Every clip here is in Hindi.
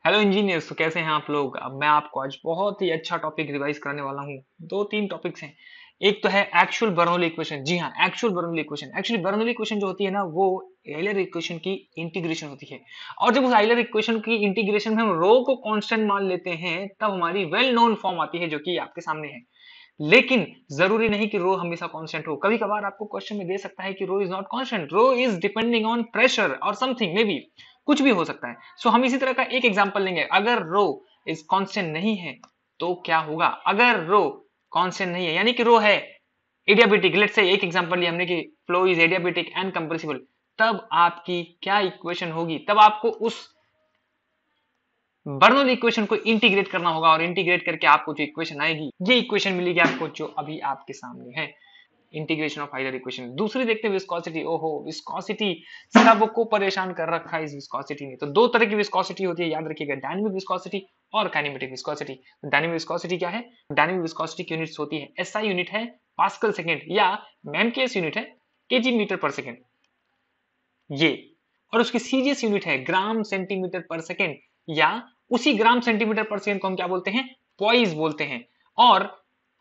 हेलो इंजीनियर्स, तो कैसे हैं आप लोग। अब मैं आपको आज बहुत ही अच्छा टॉपिक रिवाइज कराने वाला हूँ। दो तीन टॉपिक्स हैं। एक तो है एक्चुअल बर्नौली इक्वेशन। जी हाँ, actual Bernoulli equation. Actually Bernoulli equation जो होती है ना, वो आयलर इक्वेशन की इंटीग्रेशन होती है। और जब उस आयलर इक्वेशन की इंटीग्रेशन में हम रो को कांस्टेंट मान लेते हैं, तब हमारी वेल नोन फॉर्म आती है, जो कि आपके सामने है। लेकिन जरूरी नहीं कि रो हमेशा कांस्टेंट हो। कभी कभार आपको क्वेश्चन में दे सकता है कि rho is not constant, rho is depending on pressure और समथिंग, मे बी कुछ भी हो सकता है। सो हम इसी तरह का एक एग्जांपल लेंगे। अगर रो इज कांस्टेंट नहीं है तो क्या होगा। अगर रो कांस्टेंट नहीं है यानी कि रो है एडियाबेटिक, लेट्स से एक एग्जांपल लिया हमने कि flow is adiabatic and compressible, तब आपकी क्या इक्वेशन होगी। तब आपको उस बर्नौली इक्वेशन को इंटीग्रेट करना होगा, और इंटीग्रेट करके आपको जो इक्वेशन आएगी, ये इक्वेशन मिलेगी आपको जो अभी आपके सामने है, इंटीग्रेशन ऑफ आयलर इक्वेशन। दूसरी देखते हैं विस्कोसिटी। ओहो, विस्कोसिटी सबको परेशान कर रखा है इस विस्कोसिटी ने। तो दो तरह की विस्कोसिटी होती है, याद रखिएगा, डायनेमिक विस्कोसिटी और काइनेमेटिक विस्कोसिटी। डायनेमिक विस्कोसिटी क्या है। डायनेमिक विस्कोसिटी की यूनिट्स होती है, एसआई यूनिट है पास्कल सेकंड, या एमकेएस यूनिट है केजी मीटर पर सेकंड, ये। और उसकी सीजीएस यूनिट है ग्राम सेंटीमीटर पर सेकंड, या उसी ग्राम सेंटीमीटर पर सेकंड को हम क्या बोलते हैं, पॉइज बोलते हैं। और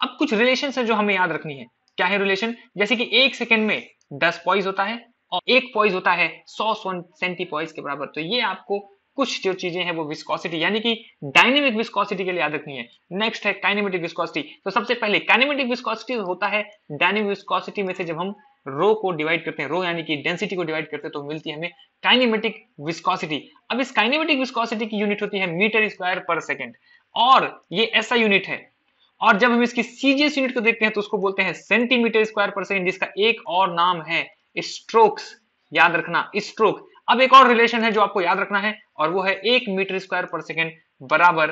अब कुछ रिलेशन है जो हमें याद रखनी है। क्या है रिलेशन। जैसे कि एक सेकंड में 10 पॉइज होता है, और एक पॉइज होता है 100 सेंटीपॉइज के बराबर। तो ये आपको कुछ जो चीजें हैं वो विस्कोसिटी यानी कि डायनेमिक विस्कोसिटी के लिए याद रखनी है। नेक्स्ट है काइनेमेटिक विस्कोसिटी। तो सबसे पहले काइनेमेटिक विस्कोसिटी होता है डायनेमिक विस्कोसिटी में से जब हम रो को डिवाइड करते हैं, रो यानी कि डेंसिटी को डिवाइड करते हैं, तो मिलती है हमें काइनेमेटिक विस्कोसिटी। अब इस काइनेमेटिक विस्कोसिटी की यूनिट होती है मीटर स्क्वायर पर सेकंड, और ये ऐसा यूनिट है। और जब हम इसकी सीजीएस यूनिट को देखते हैं तो उसको बोलते हैं सेंटीमीटर स्क्वायर पर सेकंड, जिसका एक और नाम है स्ट्रोक्स। याद रखना, स्ट्रोक। अब एक और रिलेशन है जो आपको याद रखना है, और वो है 1 मीटर स्क्वायर पर सेकंड बराबर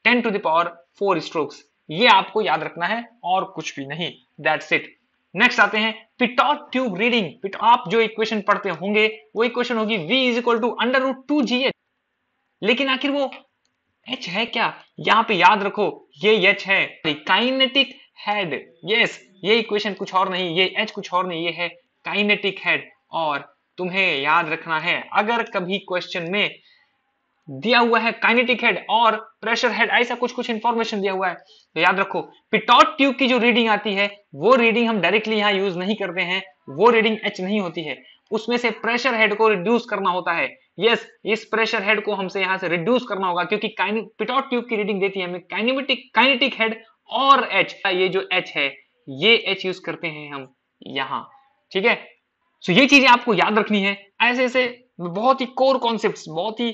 10 टू द पावर 4 स्ट्रोक्स। ये आपको याद रखना है और कुछ भी नहीं। That's it. नेक्स्ट आते हैं पिटॉट ट्यूब रीडिंग। आप जो इक्वेशन पढ़ते होंगे वो इक्वेशन होगी v is equal to under root 2gh। लेकिन आखिर वो एच है क्या। यहां पे याद रखो, ये एच है काइनेटिक हेड। यस, ये इक्वेशन कुछ और नहीं, ये एच कुछ और नहीं, ये है काइनेटिक हेड। और तुम्हें याद रखना है, अगर कभी क्वेश्चन में दिया हुआ है काइनेटिक हेड और प्रेशर हेड, ऐसा कुछ कुछ इंफॉर्मेशन दिया हुआ है, तो याद रखो पिटॉट ट्यूब की जो रीडिंग आती है वो रीडिंग हम डायरेक्टली यहां यूज नहीं करते हैं। वो रीडिंग एच नहीं होती है, उसमें से प्रेशर हेड को रिड्यूस करना होता है। यस, इस प्रेशर हेड को हमसे यहां से रिड्यूस करना होगा, क्योंकि पिटॉट ट्यूब की रीडिंग देती है हमें काइनेटिक हेड और एच। ये जो एच है, ये एच यूज करते हैं हम यहां। ठीक है। सो ये चीजें आपको याद रखनी है। ऐसे ऐसे बहुत ही कोर कॉन्सेप्ट्स, बहुत ही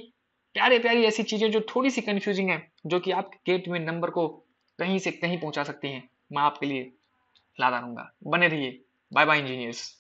प्यारे प्यारी ऐसी चीजें जो थोड़ी सी कंफ्यूजिंग है, जो कि आपके गेट में नंबर को कहीं से कहीं पहुंचा सकती हैं, मैं आपके लिए लाता रहूंगा। बने रहिए। Bye bye engineers.